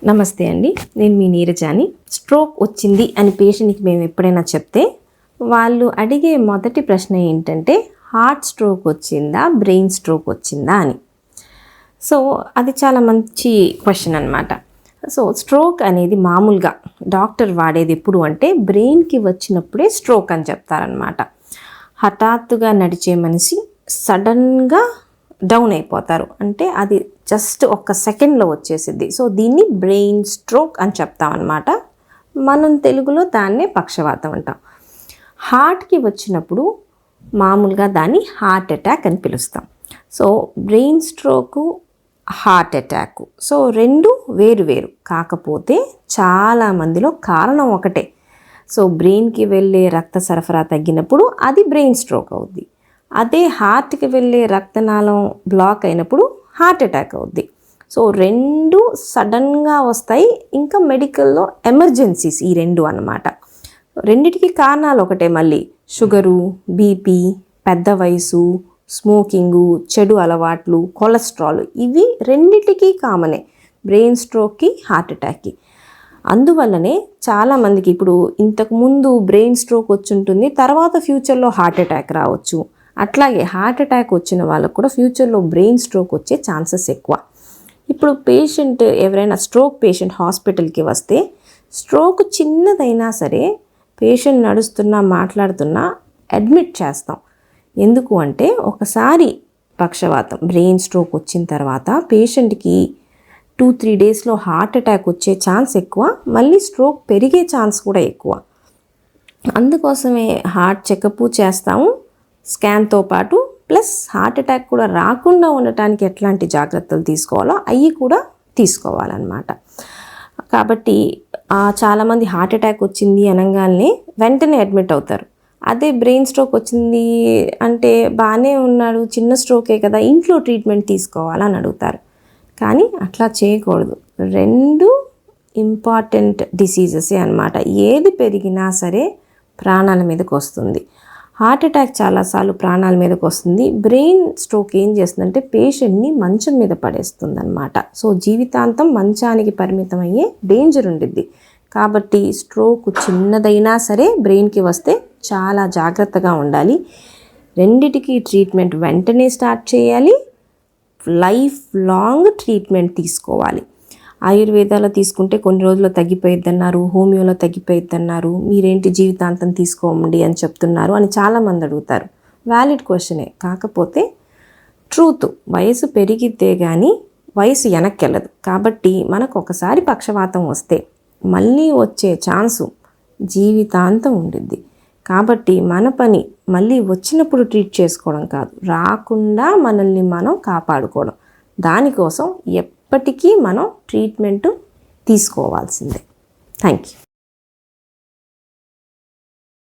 నమస్తే అండి, నేను మీ నీరజాని. స్ట్రోక్ వచ్చింది అని పేషెంట్కి మేము ఎప్పుడైనా చెప్తే వాళ్ళు అడిగే మొదటి ప్రశ్న ఏంటంటే హార్ట్ స్ట్రోక్ వచ్చిందా, బ్రెయిన్ స్ట్రోక్ వచ్చిందా అని. సో అది చాలా మంచి క్వశ్చన్ అనమాట. సో స్ట్రోక్ అనేది మామూలుగా డాక్టర్ వాడేది ఎప్పుడు అంటే బ్రెయిన్కి వచ్చినప్పుడే స్ట్రోక్ అని చెప్తారనమాట. హఠాత్తుగా నడిచే మనిషి సడన్గా డౌన్ అయిపోతారు, అంటే అది జస్ట్ ఒక్క సెకండ్లో వచ్చేసిద్ది. సో దీన్ని బ్రెయిన్ స్ట్రోక్ అని చెప్తామన్నమాట. మనం తెలుగులో దాన్నే పక్షవాతం అంటాం. హార్ట్కి వచ్చినప్పుడు మామూలుగా దాన్ని హార్ట్ అటాక్ అని పిలుస్తాం. So brain stroke, heart attack so రెండు వేరు వేరు, కాకపోతే చాలామందిలో కారణం ఒకటే. సో బ్రెయిన్కి వెళ్ళే రక్త సరఫరా తగ్గినప్పుడు అది బ్రెయిన్ స్ట్రోక్ అవుద్ది. అదే హార్ట్కి వెళ్ళే రక్తనాళం బ్లాక్ అయినప్పుడు హార్ట్ అటాక్ అవుద్ది. సో రెండు సడన్గా వస్తాయి. ఇంకా మెడికల్లో ఎమర్జెన్సీస్ ఈ రెండు అన్నమాట. రెండిటికి కారణాలు ఒకటే, మళ్ళీ షుగరు, బీపీ, పెద్ద వయసు, స్మోకింగు, చెడు అలవాట్లు, కొలెస్ట్రాల్, ఇవి రెండిటికి కామనే బ్రెయిన్ స్ట్రోక్కి, హార్ట్ అటాక్కి. అందువల్లనే చాలామందికి ఇప్పుడు ఇంతకుముందు బ్రెయిన్ స్ట్రోక్ వచ్చి ఉంటుంది, తర్వాత ఫ్యూచర్లో హార్ట్ అటాక్ రావచ్చు. అట్లాగే హార్ట్ అటాక్ వచ్చిన వాళ్ళకు కూడా ఫ్యూచర్లో బ్రెయిన్ స్ట్రోక్ వచ్చే ఛాన్సెస్ ఎక్కువ. ఇప్పుడు పేషెంట్ ఎవరైనా స్ట్రోక్ పేషెంట్ హాస్పిటల్కి వస్తే స్ట్రోక్ చిన్నదైనా సరే పేషెంట్ నడుస్తున్నా మాట్లాడుతున్నా అడ్మిట్ చేస్తాం. ఎందుకు అంటే ఒకసారి పక్షవాతం బ్రెయిన్ స్ట్రోక్ వచ్చిన తర్వాత పేషెంట్కి 2-3 డేస్లో హార్ట్ అటాక్ వచ్చే ఛాన్స్ ఎక్కువ, మళ్ళీ స్ట్రోక్ పెరిగే ఛాన్స్ కూడా ఎక్కువ. అందుకోసమే హార్ట్ చెకప్ చేస్తాము స్కాన్తో పాటు, ప్లస్ హార్ట్ అటాక్ కూడా రాకుండా ఉండటానికి ఎట్లాంటి జాగ్రత్తలు తీసుకోవాలో అవి కూడా తీసుకోవాలన్నమాట. కాబట్టి చాలామంది హార్ట్ అటాక్ వచ్చింది అనగానే వెంటనే అడ్మిట్ అవుతారు. అదే బ్రెయిన్ స్ట్రోక్ వచ్చింది అంటే బాగానే ఉన్నాడు, చిన్న స్ట్రోకే కదా, ఇంట్లో ట్రీట్మెంట్ తీసుకోవాలని అడుగుతారు. కానీ అట్లా చేయకూడదు. రెండు ఇంపార్టెంట్ డిసీజెసే అన్నమాట. ఏది పెరిగినా సరే ప్రాణాల మీదకి వస్తుంది. హార్ట్ అటాక్ చాలాసార్లు ప్రాణాల మీదకి వస్తుంది. బ్రెయిన్ స్ట్రోక్ ఏం చేస్తుందంటే పేషెంట్ని మంచం మీద పడేస్తుంది అనమాట. సో జీవితాంతం మంచానికి పరిమితం అయ్యే డేంజర్ ఉండిద్ది. కాబట్టి స్ట్రోక్ చిన్నదైనా సరే బ్రెయిన్కి వస్తే చాలా జాగ్రత్తగా ఉండాలి. రెండిటికి ట్రీట్మెంట్ వెంటనే స్టార్ట్ చేయాలి, లైఫ్ లాంగ్ ట్రీట్మెంట్ తీసుకోవాలి. ఆయుర్వేదాలో తీసుకుంటే కొన్ని రోజుల్లో తగ్గిపోయిద్ది అన్నారు, హోమియోలో తగ్గిపోయిద్ది అన్నారు, మీరేంటి జీవితాంతం తీసుకోండి అని చెప్తున్నారు అని చాలామంది అడుగుతారు. వ్యాలిడ్ క్వశ్చనే, కాకపోతే ట్రూత్ వయసు పెరిగితే కానీ వయసు వెనక్కి వెళ్ళదు. కాబట్టి మనకు ఒకసారి పక్షవాతం వస్తే మళ్ళీ వచ్చే ఛాన్సు జీవితాంతం ఉండిద్ది. కాబట్టి మన పని మళ్ళీ వచ్చినప్పుడు ట్రీట్ చేసుకోవడం కాదు, రాకుండా మనల్ని మనం కాపాడుకోవడం. దానికోసం ఎప్పటికీ మనం ట్రీట్మెంట్ తీసుకోవాల్సిందే. Thank you.